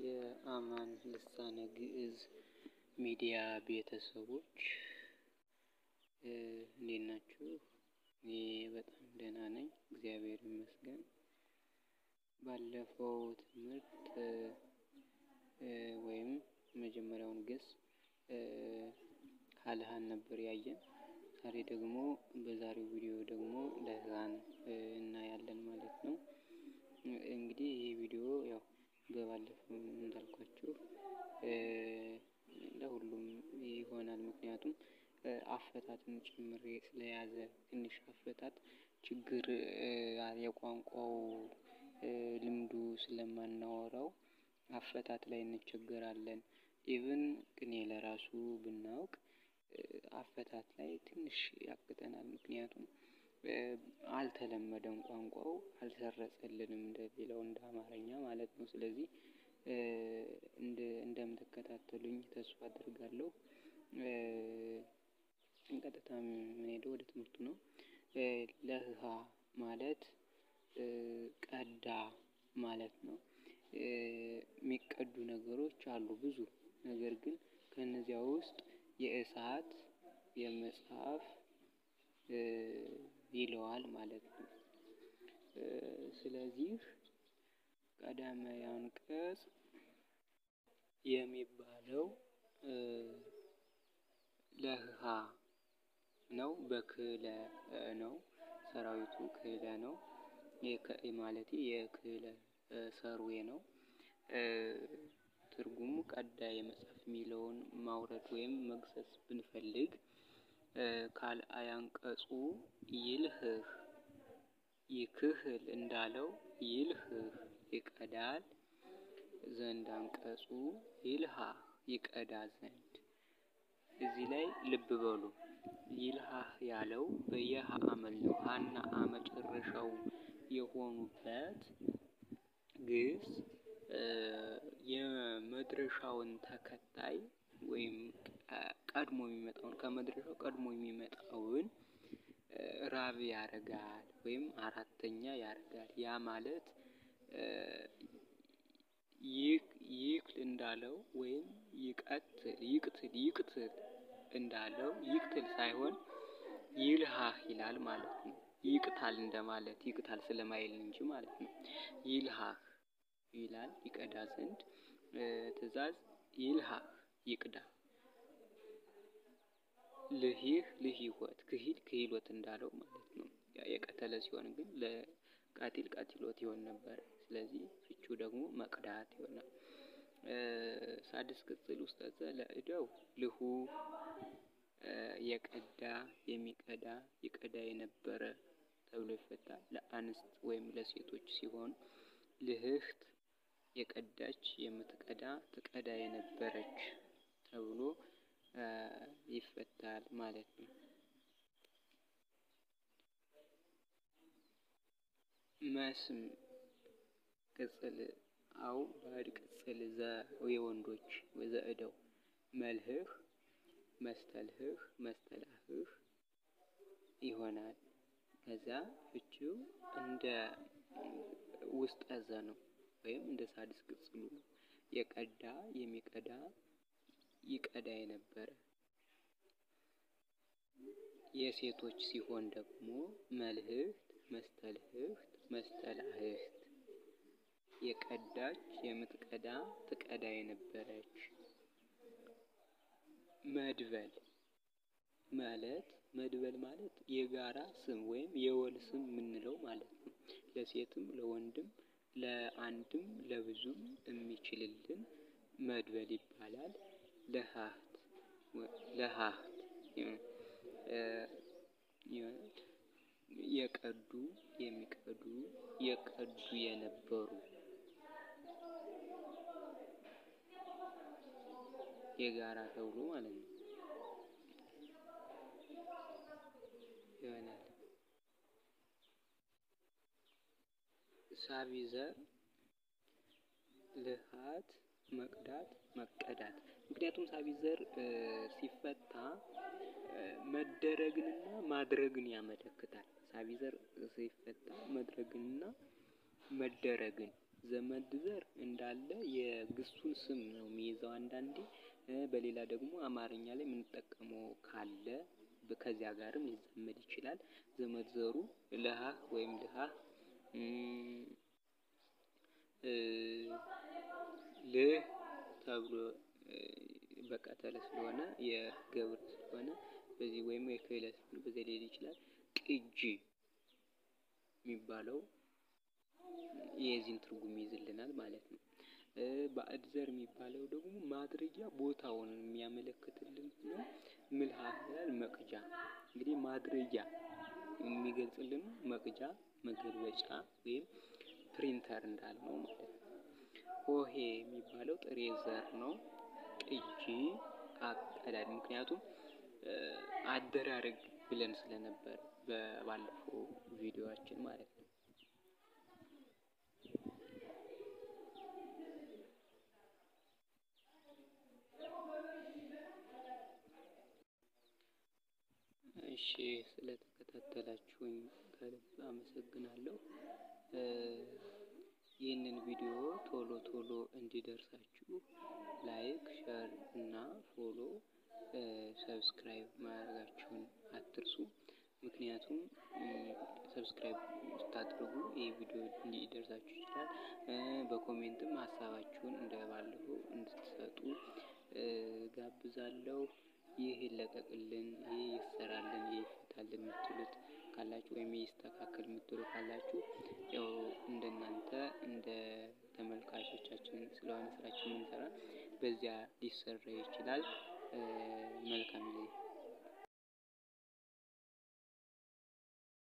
የአማን ልሳነ ግዕዝ ሚዲያ ቤተሰቦች እንዴት ናችሁ? እኔ በጣም ደህና ነኝ፣ እግዚአብሔር ይመስገን። ባለፈው ትምህርት ወይም መጀመሪያውን ገጽ ሀልሃን ነበር ያየን። ዛሬ ደግሞ በዛሬው ቪዲዮ ደግሞ ለህሃን እናያለን ማለት ነው። እንግዲህ ይሄ ቪዲዮ ያው በባለፈው እንዳልኳችሁ ለሁሉም ይሆናል። ምክንያቱም አፈታትን ጨምሬ ስለያዘ ትንሽ አፈታት ችግር የቋንቋው ልምዱ ስለማናወራው አፈታት ላይ እንቸገራለን። ኢቭን ቅኔ ለራሱ ብናውቅ አፈታት ላይ ትንሽ ያቅተናል። ምክንያቱም አልተለመደም፣ ቋንቋው አልሰረጸልንም እንደሌላው እንደ አማርኛ ማለት ነው። ስለዚህ እንደምትከታተሉኝ ተስፋ አደርጋለሁ። ቀጥታ የምንሄደው ወደ ትምህርቱ ነው። ለህሃ ማለት ቀዳ ማለት ነው። የሚቀዱ ነገሮች አሉ ብዙ፣ ነገር ግን ከነዚያ ውስጥ የእሳት የመጽሐፍ ይለዋል ማለት ነው። ስለዚህ ቀዳማይ አንቀጽ የሚባለው ለህሃ ነው። በክህለ ነው፣ ሰራዊቱ ክህለ ነው። ማለት የክህለ ሰርዌ ነው። ትርጉሙ ቀዳ የመጽሐፍ የሚለውን ማውረድ ወይም መግሰጽ ብንፈልግ ካልአይ አንቀጹ ይልህህ ይክህል እንዳለው ይልህህ ይቀዳል ዘንድ አንቀጹ ይልሃህ ይቀዳ ዘንድ። እዚህ ላይ ልብ በሉ፣ ይልሃህ ያለው በየሃ አመል ነው። ሃና መጨረሻው የሆኑበት ግስ የመድረሻውን ተከታይ ወይም ቀድሞ የሚመጣውን ከመድረሻው ቀድሞ የሚመጣውን ራብ ያደርጋል ወይም አራተኛ ያደርጋል። ያ ማለት ይክል እንዳለው ወይም ይቅትል እንዳለው ይቅትል ሳይሆን ይልሃህ ይላል ማለት ነው። ይቅታል እንደማለት፣ ይቅታል ስለማይል እንጂ ማለት ነው። ይልሃህ ይላል ይቀዳ ዘንድ ትእዛዝ ይልሃህ ይቅዳ። ልሂህ ልሂወት ክሂል ክሂሎት እንዳለው ማለት ነው። የቀተለ ሲሆን ግን ለቃቲል ቃቲሎት ይሆን ነበር። ስለዚህ ፍቺው ደግሞ መቅዳት ይሆናል። ሳድስ ቅጽል ውስጥ ለእደው ልሁ የቀዳ የሚቀዳ ይቀዳ የነበረ ተብሎ ይፈታል። ለአንስት ወይም ለሴቶች ሲሆን ልህህት የቀዳች የምትቀዳ ትቀዳ የነበረች ተብሎ ይፈታል ማለት ነው። መስም ቅጽል አው ባዕድ ቅጽል የወንዶች ዘእደው መልህህ መስተልህህ መስተላህህ ይሆናል። ከዛ ፍቺው እንደ ውስጥ ያዘ ነው ወይም እንደ ሳድስ ቅጽሉ ነው። የቀዳ የሚቀዳ ይቀዳ የነበረ። የሴቶች ሲሆን ደግሞ መልህት መስተልህት መስተላህት የቀዳች የምትቀዳ ትቀዳ የነበረች። መድበል ማለት የጋራ ስም ወይም የወል ስም የምንለው ማለት ነው። ለሴትም ለወንድም ለአንድም ለብዙም የሚችልልን መድበል ይባላል። ለሃህት የቀዱ የሚቀዱ የቀዱ የነበሩ የጋራ ተብሎ ማለት ነው ይሆናል። ሳቢዘር ልሃት መቅዳት መቀዳት። ምክንያቱም ሳቢዘር ሲፈታ መደረግንና ማድረግን ያመለክታል። ሳቢዘር ሲፈታ መድረግንና መደረግን ዘመድ ዘር እንዳለ የግሱን ስም ነው የሚይዘው አንዳንዴ። በሌላ ደግሞ አማርኛ ላይ የምንጠቀመው ካለ ከዚያ ጋርም ሊዛመድ ይችላል። ዘመድ ዘሩ ለሀ ወይም ልሃ ልህ ተብሎ በቀተለ ስለሆነ የገብር ስለሆነ በዚህ ወይም የክህለት በዚህ ሊሄድ ይችላል። ቅጂ የሚባለው የዚህን ትርጉም ይይዝልናል ማለት ነው። ባዕድ ዘር የሚባለው ደግሞ ማድረጊያ ቦታውን የሚያመለክትልን ነው። ምልሃ ይላል መቅጃ። እንግዲህ ማድረጊያ የሚገልጽልን መቅጃ መገልበጫ ወይም ፕሪንተር እንዳልነው ማለት ነው። ሆሄ የሚባለው ጥሬ ዘር ነው። ቅጂ አቀዳድ ምክንያቱም አደራረግ ብለን ስለነበር በባለፈው ቪዲዮአችን ማለት ነው። እሺ ስለተከታተላችሁኝ ከልብ አመሰግናለሁ። ይህንን ቪዲዮ ቶሎ እንዲደርሳችሁ ላይክ፣ ሼር እና ፎሎ ሰብስክራይብ ማድረጋችሁን አትርሱ። ምክንያቱም ሰብስክራይብ ስታደርጉ ይህ ቪዲዮ እንዲደርሳችሁ ይችላል። በኮሜንትም ሀሳባችሁን እንደባለፈው እንድትሰጡ ጋብዛለሁ። ይህ ይለቀቅልን፣ ይህ ይሰራልን፣ ይህ ይፈታልን የምትሉት ካላችሁ ወይም ይስተካከል የምትሉ ካላችሁ ያው እንደናንተ እንደ ተመልካቾቻችን ስለሆነ ስራችን የምንሰራ በዚያ ሊሰራ ይችላል። መልካም ጊዜ